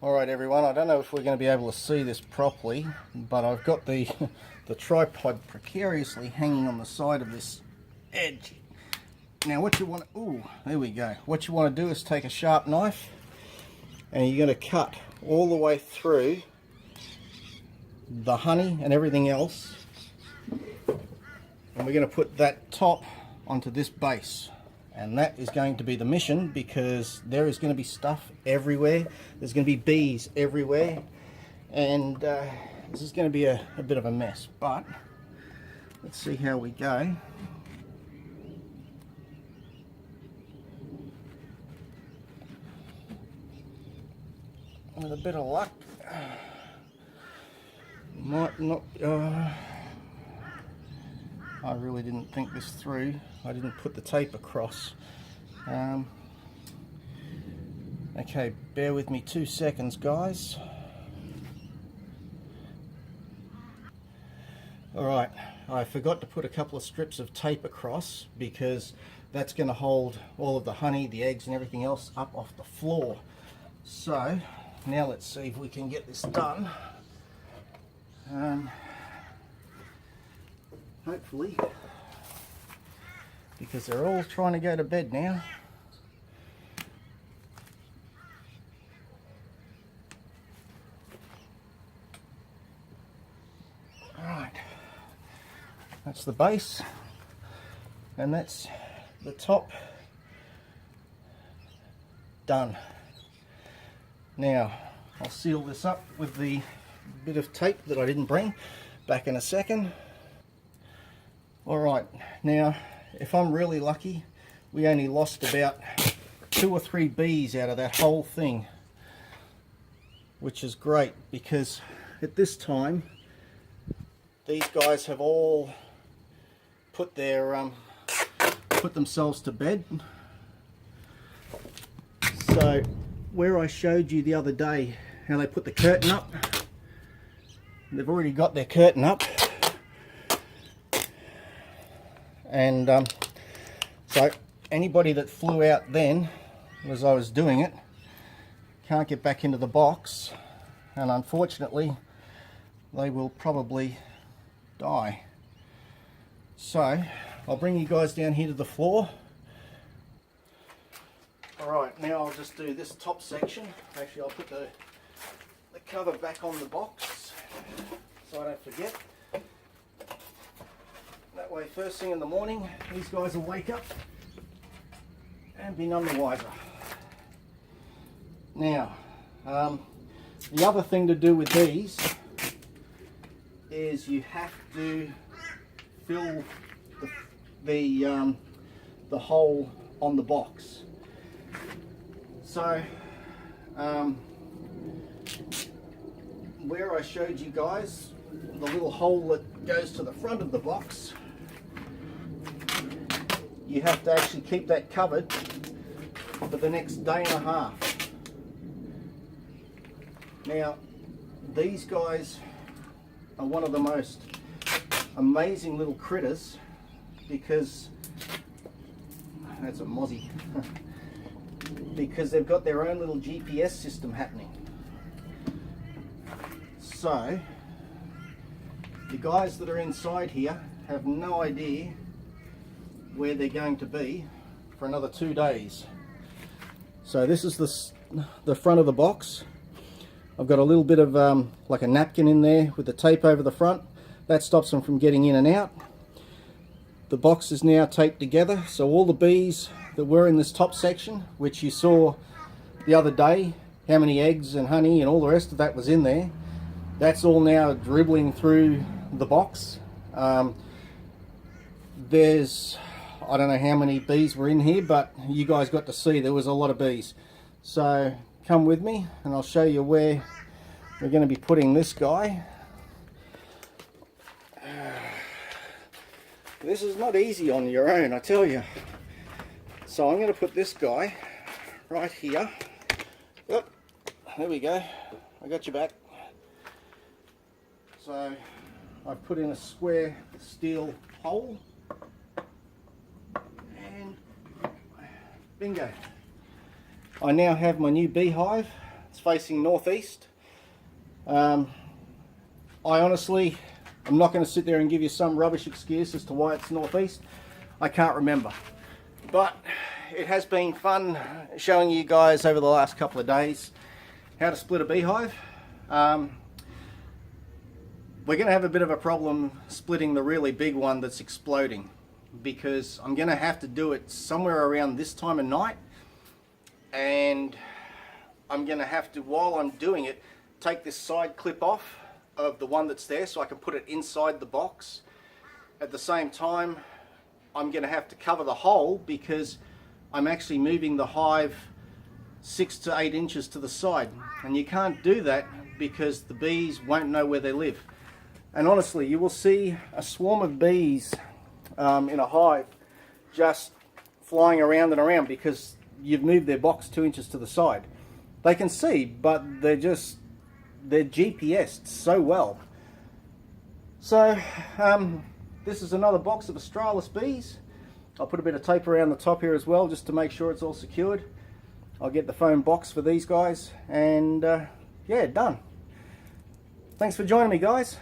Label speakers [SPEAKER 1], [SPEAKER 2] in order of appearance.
[SPEAKER 1] Alright everyone, I don't know if we're going to be able to see this properly, but I've got the the tripod precariously hanging on the side of this edge. Now what you want to, ooh, there we go. What you want to do is take a sharp knife and you're going to cut all the way through the honey and everything else, and we're going to put that top onto this base. And that is going to be the mission, because there is going to be stuff everywhere. There's going to be bees everywhere, and this is going to be a bit of a mess, but let's see how we go. With a bit of luck, might not. I really didn't think this through. I didn't put the tape across. Okay, bear with me 2 seconds, guys. Alright, I forgot to put a couple of strips of tape across, because that's going to hold all of the honey, the eggs and everything else up off the floor. So, now let's see if we can get this done. Hopefully, because they're all trying to go to bed now. Alright, that's the base, and that's the top done. Now, I'll seal this up with the bit of tape that I didn't bring, back in a second. Alright, now if I'm really lucky, we only lost about 2 or 3 bees out of that whole thing, which is great, because at this time these guys have all put their put themselves to bed. So where I showed you the other day how they put the curtain up, they've already got their curtain up. And so anybody that flew out then, as I was doing it, can't get back into the box, and unfortunately they will probably die. So I'll bring you guys down here to the floor. Alright, now I'll just do this top section. Actually, I'll put the cover back on the box so I don't forget. That way, first thing in the morning, these guys will wake up and be none the wiser. Now, the other thing to do with these is you have to fill the hole on the box. So, where I showed you guys the little hole that goes to the front of the box, you have to actually keep that covered for the next day and a half. Now, these guys are one of the most amazing little critters, because that's a mozzie because they've got their own little GPS system happening. So the guys that are inside here have no idea where they're going to be for another 2 days. So this is the front of the box. I've got a little bit of like a napkin in there with the tape over the front. That stops them from getting in and out. The box is now taped together, so all the bees that were in this top section, which you saw the other day, how many eggs and honey and all the rest of that was in there, that's all now dribbling through the box. There's, I don't know how many bees were in here, but you guys got to see there was a lot of bees. So come with me and I'll show you where we're going to be putting this guy. This is not easy on your own, I tell you. So I'm going to put this guy right here. Yep, there we go. I got you back. So I've put in a square steel hole, and bingo. I now have my new beehive It's facing northeast. I honestly, I'm not going to sit there and give you some rubbish excuse as to why it's northeast. I can't remember. But it has been fun showing you guys over the last couple of days how to split a beehive. We're going to have a bit of a problem splitting the really big one that's exploding, because I'm going to have to do it somewhere around this time of night, and I'm going to have to, while I'm doing it, take this side clip off of the one that's there so I can put it inside the box. At the same time, I'm going to have to cover the hole because I'm actually moving the hive 6 to 8 inches to the side, and you can't do that because the bees won't know where they live. And honestly, you will see a swarm of bees in a hive just flying around and around because you've moved their box 2 inches to the side. They can see, but they're GPS'd so well. So this is another box of Australis bees. I'll put a bit of tape around the top here as well just to make sure it's all secured. I'll get the foam box for these guys, and yeah, done. Thanks for joining me, guys.